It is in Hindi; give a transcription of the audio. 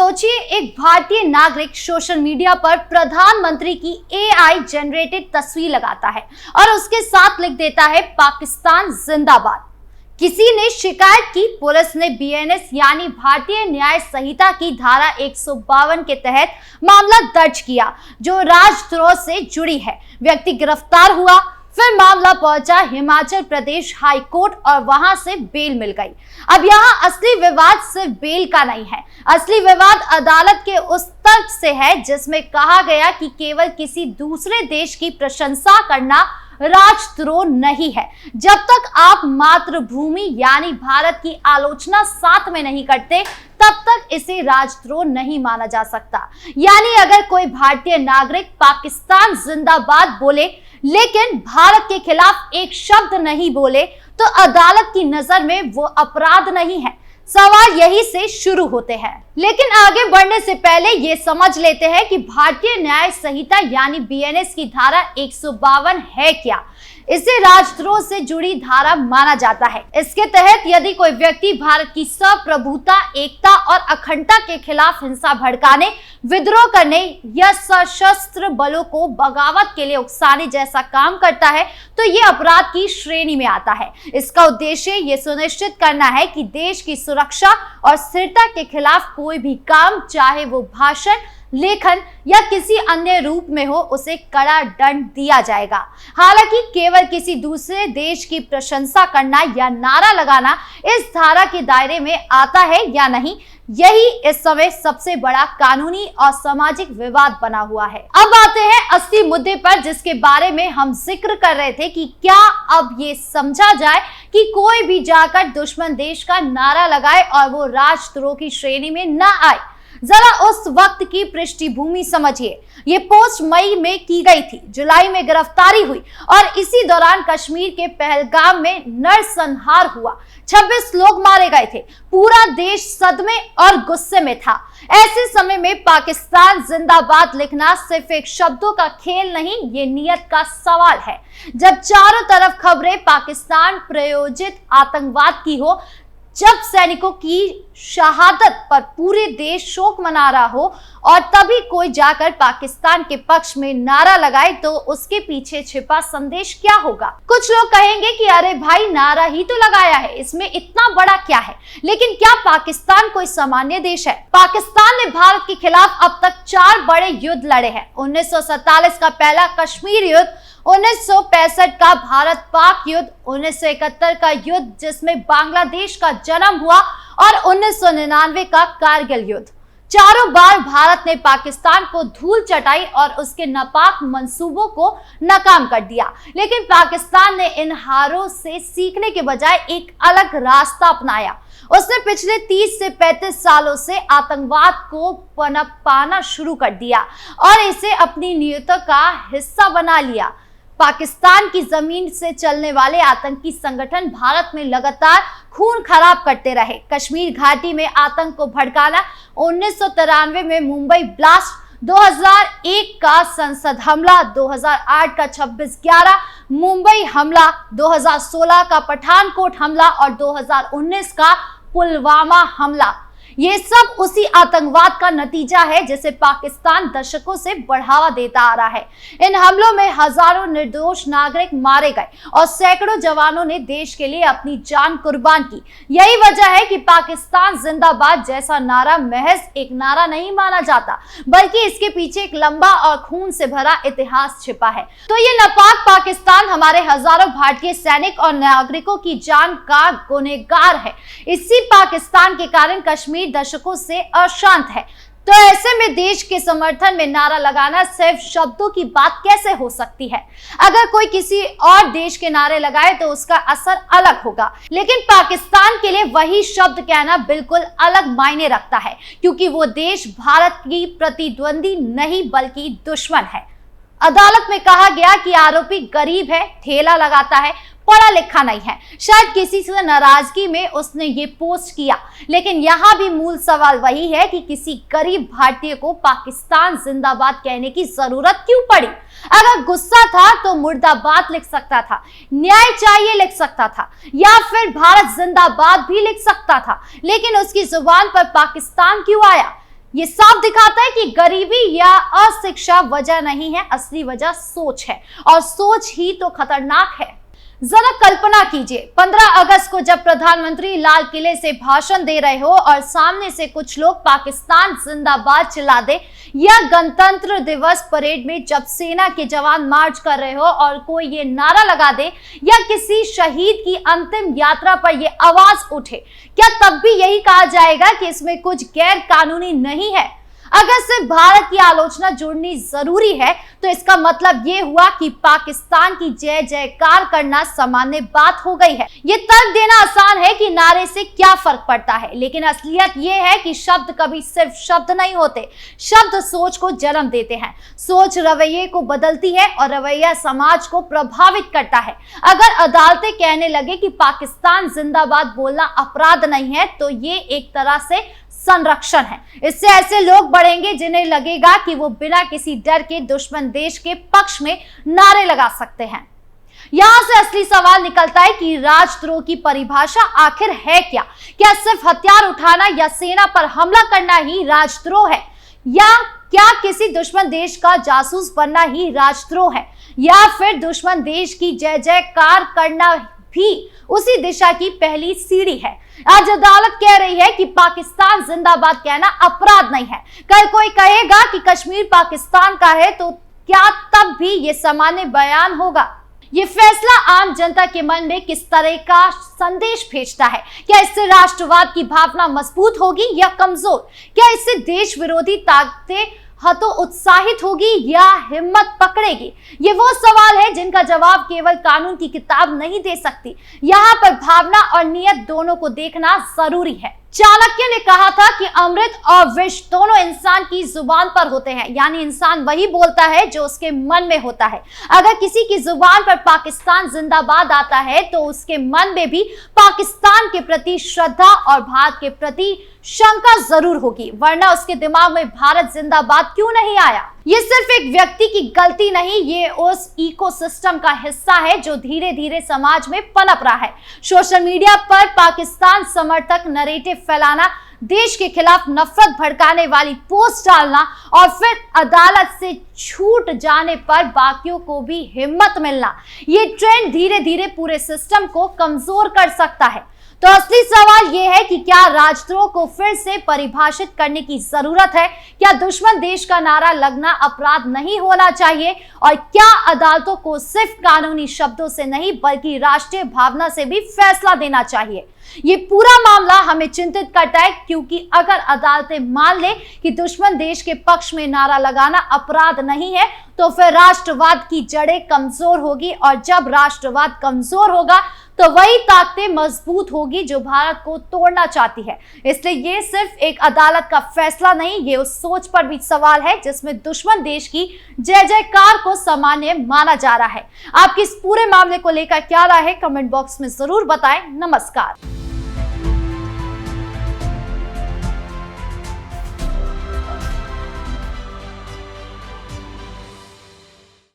सोचिए, एक भारतीय नागरिक सोशल मीडिया पर प्रधानमंत्री की एआई जनरेटेड तस्वीर लगाता है और उसके साथ लिख देता है पाकिस्तान जिंदाबाद। किसी ने शिकायत की, पुलिस ने बीएनएस यानी भारतीय न्याय संहिता की धारा 152 के तहत मामला दर्ज किया जो राजद्रोह से जुड़ी है। व्यक्ति गिरफ्तार हुआ, फिर मामला पहुंचा हिमाचल प्रदेश हाई कोर्ट और वहां से बेल मिल गई। अब यहाँ असली विवाद सिर्फ बेल का नहीं है, असली विवाद अदालत के उस तर्क से है जिसमें कहा गया कि केवल किसी दूसरे देश की प्रशंसा करना राजद्रोह नहीं है। जब तक आप मातृभूमि यानी भारत की आलोचना साथ में नहीं करते तब तक इसे राजद्रोह नहीं माना जा सकता। यानी अगर कोई भारतीय नागरिक पाकिस्तान जिंदाबाद बोले लेकिन भारत के खिलाफ एक शब्द नहीं बोले तो अदालत की नजर में वो अपराध नहीं है। सवाल यही से शुरू होते हैं। लेकिन आगे बढ़ने से पहले ये समझ लेते हैं कि भारतीय न्याय संहिता यानी बीएनएस की धारा 152 है क्या। इसे राजद्रोह से जुड़ी धारा माना जाता है। इसके तहत यदि कोई व्यक्ति भारत की संप्रभुता, एकता और अखंडता के खिलाफ हिंसा भड़काने, विद्रोह करने या सशस्त्र बलों को बगावत के लिए उकसाने जैसा काम करता है तो ये अपराध की श्रेणी में आता है। इसका उद्देश्य ये सुनिश्चित करना है कि देश की सुरक्षा और स्थिरता के खिलाफ कोई भी काम, चाहे वो भाषण, लेखन या किसी अन्य रूप में हो, उसे कड़ा दंड दिया जाएगा। हालांकि केवल किसी दूसरे देश की प्रशंसा करना या नारा लगाना इस धारा के दायरे में आता है या नहीं, यही इस समय सबसे बड़ा कानूनी और सामाजिक विवाद बना हुआ है। अब आते हैं असली मुद्दे पर जिसके बारे में हम जिक्र कर रहे थे कि क्या अब ये समझा जाए कि कोई भी जाकर दुश्मन देश का नारा लगाए और वो राजद्रोह की श्रेणी में न आए। जरा उस वक्त की पृष्ठभूमि समझिए। ये पोस्ट मई में की गई थी, जुलाई में गिरफ्तारी हुई और इसी दौरान कश्मीर के पहलगाम में नरसंहार हुआ। 26 लोग मारे गए थे। पूरा देश सदमे और गुस्से में था। ऐसे समय में पाकिस्तान जिंदाबाद लिखना सिर्फ एक शब्दों का खेल नहीं, ये नियत का सवाल है। जब चारों तरफ खबरें पाकिस्तान प्रायोजित आतंकवाद की हो, जब सैनिकों की शहादत पर पूरे देश शोक मना रहा हो और तभी कोई जाकर पाकिस्तान के पक्ष में नारा लगाए तो उसके पीछे छिपा संदेश क्या होगा। कुछ लोग कहेंगे कि अरे भाई, नारा ही तो लगाया है, इसमें इतना बड़ा क्या है। लेकिन क्या पाकिस्तान कोई सामान्य देश है? पाकिस्तान ने भारत के खिलाफ अब तक 4 बड़े युद्ध लड़े हैं। 1947 का पहला कश्मीर युद्ध, 1965 का भारत पाक युद्ध, 1971 का युद्ध जिसमें बांग्लादेश का जन्म हुआ और 1999 का कारगिल युद्ध। चारों बार भारत ने पाकिस्तान को धूल चटाई और उसके नापाक मंसूबों को नाकाम कर दिया। लेकिन पाकिस्तान ने इन हारों से सीखने के बजाय एक अलग रास्ता अपनाया। उसने पिछले 30 से 35 सालों से आतंकवाद को पनपाना शुरू कर दिया और इसे अपनी नीयतों का हिस्सा बना लिया। पाकिस्तान की जमीन से चलने वाले आतंकी संगठन भारत में लगातार खून खराब करते रहे। कश्मीर घाटी में आतंक को भड़काना, 1993 में मुंबई ब्लास्ट, 2001 का संसद हमला, 2008 का 26/11 मुंबई हमला, 2016 का पठानकोट हमला और 2019 का पुलवामा हमला, ये सब उसी आतंकवाद का नतीजा है जिसे पाकिस्तान दशकों से बढ़ावा देता आ रहा है। इन हमलों में हजारों निर्दोष नागरिक मारे गए और सैकड़ों जवानों ने देश के लिए अपनी जान कुर्बान की। यही वजह है कि पाकिस्तान जिंदाबाद जैसा नारा महज एक नारा नहीं माना जाता, बल्कि इसके पीछे एक लंबा और खून से भरा इतिहास छिपा है। तो ये नापाक पाकिस्तान हमारे हजारों भारतीय सैनिक और नागरिकों की जान का गुनहगार है। इसी पाकिस्तान के कारण कश्मीर दशकों से अशांत है। तो ऐसे में देश के समर्थन में नारा लगाना सिर्फ शब्दों की बात कैसे हो सकती है? अगर कोई किसी और देश के नारे लगाए तो उसका असर अलग होगा, लेकिन पाकिस्तान के लिए वही शब्द कहना बिल्कुल अलग मायने रखता है, क्योंकि वो देश भारत की प्रतिद्वंदी नहीं बल्कि दुश्मन है। अदालत में कहा गया कि आरोपी गरीब है, ठेला लगाता है, पढ़ा लिखा नहीं है। शायद किसी से नाराजगी में उसने ये पोस्ट किया, लेकिन यहाँ भी मूल सवाल वही है कि किसी गरीब भारतीय को पाकिस्तान जिंदाबाद कहने की जरूरत क्यों पड़ी? अगर गुस्सा था तो मुर्दाबाद लिख सकता था, न्याय चाहिए लिख सकता था, या फिर भारत जिंदाबाद भी लिख सकता था, लेकिन उसकी जुबान पर पाकिस्तान क्यों आया? ये साफ दिखाता है कि गरीबी या अशिक्षा वजह नहीं है, असली वजह सोच है, और सोच ही तो खतरनाक है। जरा कल्पना कीजिए 15 अगस्त को जब प्रधानमंत्री लाल किले से भाषण दे रहे हो और सामने से कुछ लोग पाकिस्तान जिंदाबाद चिल्ला दे, या गणतंत्र दिवस परेड में जब सेना के जवान मार्च कर रहे हो और कोई ये नारा लगा दे, या किसी शहीद की अंतिम यात्रा पर ये आवाज उठे, क्या तब भी यही कहा जाएगा कि इसमें कुछ गैर कानूनी नहीं है? अगर सिर्फ भारत की आलोचना जुड़नी जरूरी है तो इसका मतलब ये हुआ कि पाकिस्तान की जय जयकार करना सामान्य बात हो गई है। ये तर्क देना आसान है कि नारे से क्या फर्क पड़ता है, लेकिन असलियत ये है कि शब्द कभी सिर्फ शब्द नहीं होते, शब्द सोच को जन्म देते हैं। सोच रवैये को बदलती है और रवैया समाज को प्रभावित करता है। अगर अदालतें कहने लगे कि पाकिस्तान जिंदाबाद बोलना अपराध नहीं है तो ये एक तरह से संरक्षण है। इससे ऐसे लोग बढ़ेंगे जिन्हें लगेगा कि वो बिना किसी डर के दुश्मन देश के पक्ष में नारे लगा सकते हैं। यहां से असली सवाल निकलता है कि राजद्रोह की परिभाषा आखिर है क्या? क्या सिर्फ हथियार उठाना या सेना पर हमला करना ही राजद्रोह है, या क्या किसी दुश्मन देश का जासूस बनना ही राजद्रोह है, या फिर दुश्मन देश की जय जयकार करना भी उसी दिशा की पहली सीढ़ी है? आज अदालत कह रही है कि पाकिस्तान जिंदाबाद कहना अपराध नहीं है। कल कोई कहेगा कि कश्मीर पाकिस्तान का है तो क्या तब भी ये सामान्य बयान होगा? ये फैसला आम जनता के मन में किस तरह का संदेश भेजता है? क्या इससे राष्ट्रवाद की भावना मजबूत होगी या कमजोर? क्या इससे देश विरोधी ताकतें हतोत्साहित होगी या हिम्मत पकड़ेगी? ये वो सवाल है जिनका जवाब केवल कानून की किताब नहीं दे सकती। यहाँ पर भावना और नियत दोनों को देखना जरूरी है। चाणक्य ने कहा था कि अमृत और विष दोनों इंसान की जुबान पर होते हैं, यानी इंसान वही बोलता है जो उसके मन में होता है। अगर किसी की जुबान पर पाकिस्तान जिंदाबाद आता है तो उसके मन में भी पाकिस्तान के प्रति श्रद्धा और भारत के प्रति शंका जरूर होगी, वरना उसके दिमाग में भारत जिंदाबाद क्यों नहीं आया? ये सिर्फ एक व्यक्ति की गलती नहीं, ये उस इकोसिस्टम का हिस्सा है जो धीरे धीरे समाज में पनप रहा है। सोशल मीडिया पर पाकिस्तान समर्थक नैरेटिव फैलाना, देश के खिलाफ नफरत भड़काने वाली पोस्ट डालना और फिर अदालत से छूट जाने पर बाकियों को भी हिम्मत मिलना, ये ट्रेंड धीरे धीरे पूरे सिस्टम को कमजोर कर सकता है। तो असली सवाल यह है कि क्या राजद्रोह को फिर से परिभाषित करने की जरूरत है? क्या दुश्मन देश का नारा लगना अपराध नहीं होना चाहिए? और क्या अदालतों को सिर्फ कानूनी शब्दों से नहीं बल्कि राष्ट्रीय भावना से भी फैसला देना चाहिए? ये पूरा मामला हमें चिंतित करता है, क्योंकि अगर अदालतें मान ले कि दुश्मन देश के पक्ष में नारा लगाना अपराध नहीं है तो फिर राष्ट्रवाद की जड़ें कमजोर होगी, और जब राष्ट्रवाद कमजोर होगा तो वही ताकतें मजबूत होगी जो भारत को तोड़ना चाहती है। इसलिए ये सिर्फ एक अदालत का फैसला नहीं, ये उस सोच पर भी सवाल है जिसमें दुश्मन देश की जय जयकार को सामान्य माना जा रहा है। आपकी इस पूरे मामले को लेकर क्या राय है, कमेंट बॉक्स में जरूर बताएं। नमस्कार।